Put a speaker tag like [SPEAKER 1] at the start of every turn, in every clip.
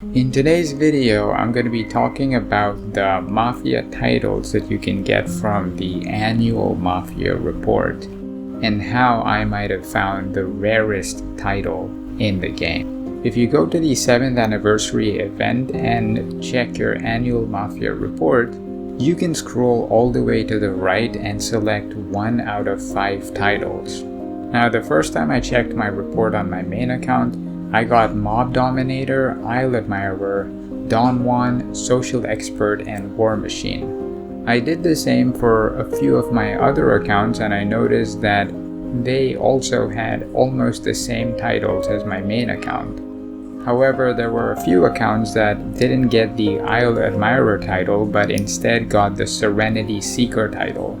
[SPEAKER 1] In today's video, I'm going to be talking about the Mafia titles that you can get from the annual Mafia report and how I might have found the rarest title in the game. If you go to the 7th anniversary event and check your annual Mafia report, you can scroll all the way to the right and select 1 out of 5 titles. Now, the first time I checked my report on my main account, I got Mob Dominator, Isle Admirer, Don Juan, Social Expert, and War Machine. I did the same for a few of my other accounts and I noticed that they also had almost the same titles as my main account. However, there were a few accounts that didn't get the Isle Admirer title but instead got the Serenity Seeker title.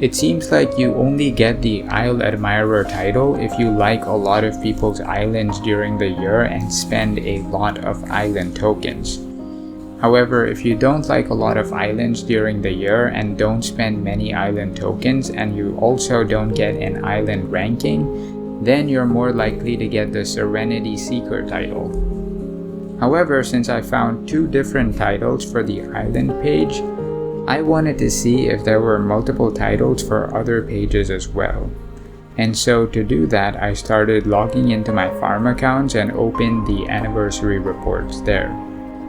[SPEAKER 1] It seems like you only get the Isle Admirer title if you like a lot of people's islands during the year and spend a lot of island tokens. However, if you don't like a lot of islands during the year and don't spend many island tokens and you also don't get an island ranking, then you're more likely to get the Serenity Seeker title. However, since I found 2 different titles for the island page, I wanted to see if there were multiple titles for other pages as well. And so to do that, I started logging into my farm accounts and opened the anniversary reports there.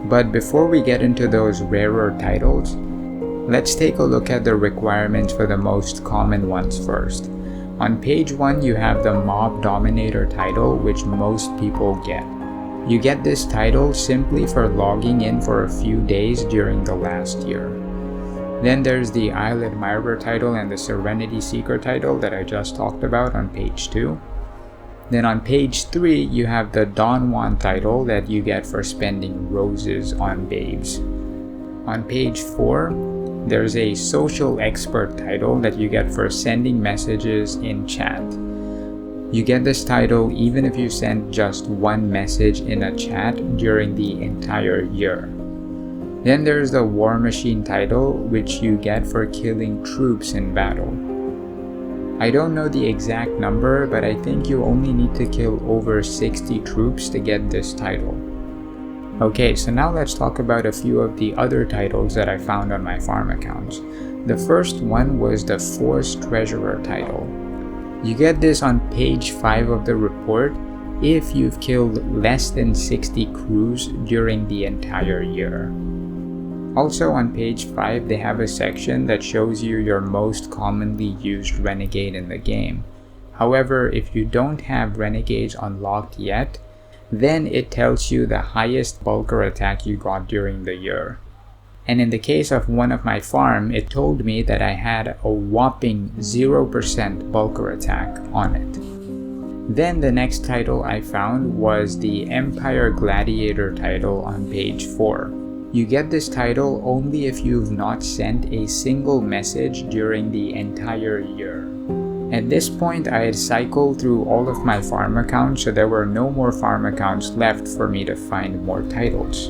[SPEAKER 1] But before we get into those rarer titles, let's take a look at the requirements for the most common ones first. On page 1, you have the Mob Dominator title, which most people get. You get this title simply for logging in for a few days during the last year. Then there's the Isle Admirer title and the Serenity Seeker title that I just talked about on page 2. Then on page 3, you have the Don Juan title that you get for spending roses on babes. On page 4, there's a Social Expert title that you get for sending messages in chat. You get this title even if you send just one message in a chat during the entire year. Then there's the War Machine title, which you get for killing troops in battle. I don't know the exact number, but I think you only need to kill over 60 troops to get this title. Okay, so now let's talk about a few of the other titles that I found on my farm accounts. The first one was the Force Treasurer title. You get this on page 5 of the report if you've killed less than 60 crews during the entire year. Also on page 5, they have a section that shows you your most commonly used renegade in the game. However, if you don't have renegades unlocked yet, then it tells you the highest bulker attack you got during the year. And in the case of one of my farm, it told me that I had a whopping 0% bulker attack on it. Then the next title I found was the Empire Gladiator title on page 4. You get this title only if you've not sent a single message during the entire year. At this point, I had cycled through all of my farm accounts, so there were no more farm accounts left for me to find more titles.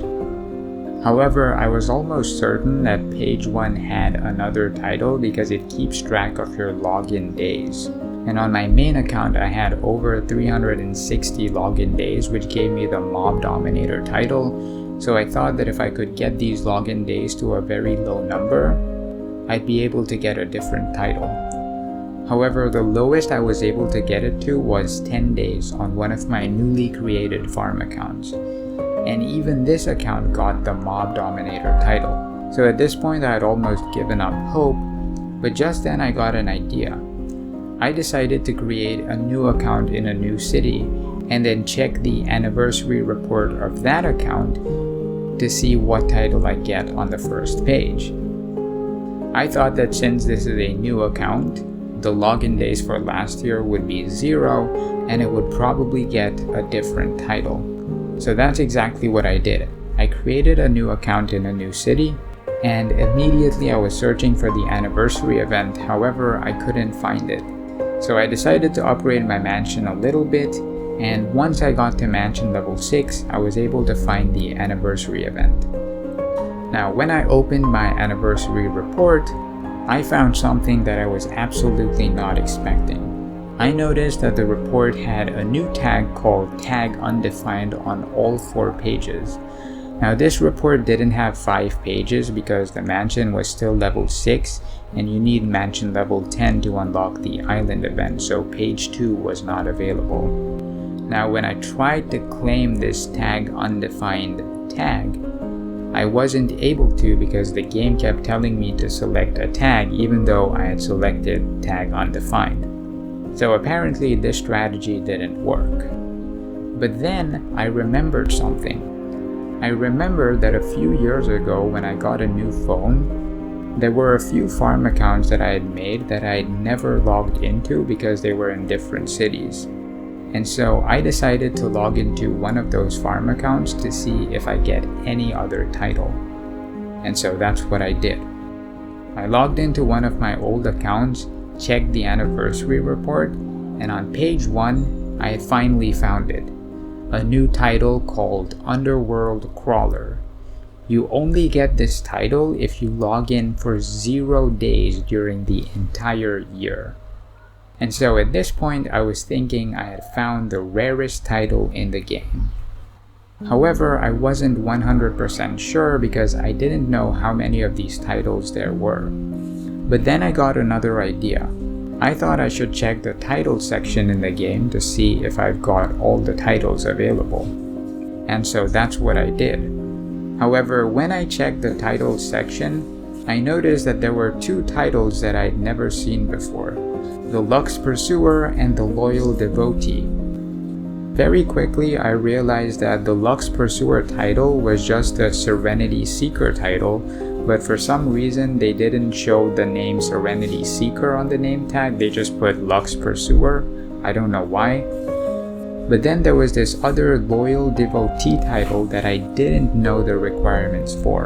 [SPEAKER 1] However, I was almost certain that page 1 had another title because it keeps track of your login days. And on my main account, I had over 360 login days, which gave me the Mob Dominator title. So I thought that if I could get these login days to a very low number, I'd be able to get a different title. However, the lowest I was able to get it to was 10 days on one of my newly created farm accounts. And even this account got the Mob Dominator title. So at this point I had almost given up hope, but just then I got an idea. I decided to create a new account in a new city and then check the anniversary report of that account to see what title I get on the first page. I thought that since this is a new account, the login days for last year would be 0 and it would probably get a different title. So that's exactly what I did. I created a new account in a new city and immediately I was searching for the anniversary event, however I couldn't find it. So I decided to upgrade my mansion a little bit, and once I got to mansion level 6, I was able to find the anniversary event. Now, when I opened my anniversary report, I found something that I was absolutely not expecting. I noticed that the report had a new tag called Tag Undefined on all 4 pages. Now this report didn't have 5 pages because the mansion was still level 6 and you need mansion level 10 to unlock the island event, so page 2 was not available. Now when I tried to claim this tag undefined tag, I wasn't able to because the game kept telling me to select a tag even though I had selected tag undefined. So apparently this strategy didn't work. But then I remembered something. I remember that a few years ago when I got a new phone, there were a few farm accounts that I had made that I had never logged into because they were in different cities. And so I decided to log into one of those farm accounts to see if I get any other title. And so that's what I did. I logged into one of my old accounts, checked the anniversary report, and on page 1, I had finally found it. A new title called Underworld Crawler. You only get this title if you log in for 0 days during the entire year. And so at this point I was thinking I had found the rarest title in the game. However, I wasn't 100% sure because I didn't know how many of these titles there were. But then I got another idea. I thought I should check the title section in the game to see if I've got all the titles available. And so that's what I did. However, when I checked the titles section, I noticed that there were 2 titles that I'd never seen before. The Lux Pursuer and the Loyal Devotee. Very quickly I realized that the Lux Pursuer title was just a Serenity Seeker title, but for some reason they didn't show the name Serenity Seeker on the name tag, they just put Lux Pursuer. I don't know why. But then there was this other Loyal Devotee title that I didn't know the requirements for.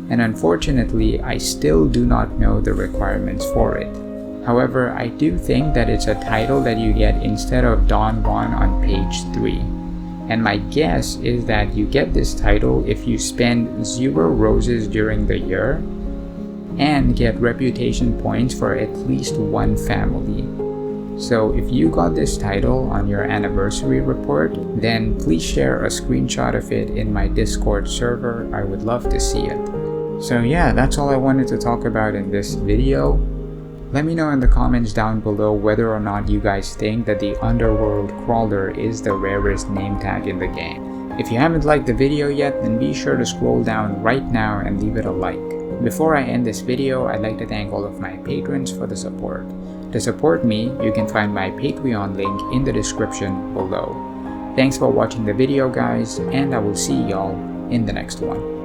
[SPEAKER 1] And unfortunately, I still do not know the requirements for it. However, I do think that it's a title that you get instead of Don Juan on page 3. And my guess is that you get this title if you spend 0 roses during the year and get reputation points for at least 1 family. So if you got this title on your anniversary report, then please share a screenshot of it in my Discord server. I would love to see it. So yeah, that's all I wanted to talk about in this video. Let me know in the comments down below whether or not you guys think that the Underworld Crawler is the rarest name tag in the game. If you haven't liked the video yet, then be sure to scroll down right now and leave it a like. Before I end this video, I'd like to thank all of my patrons for the support. To support me, you can find my Patreon link in the description below. Thanks for watching the video guys, and I will see y'all in the next one.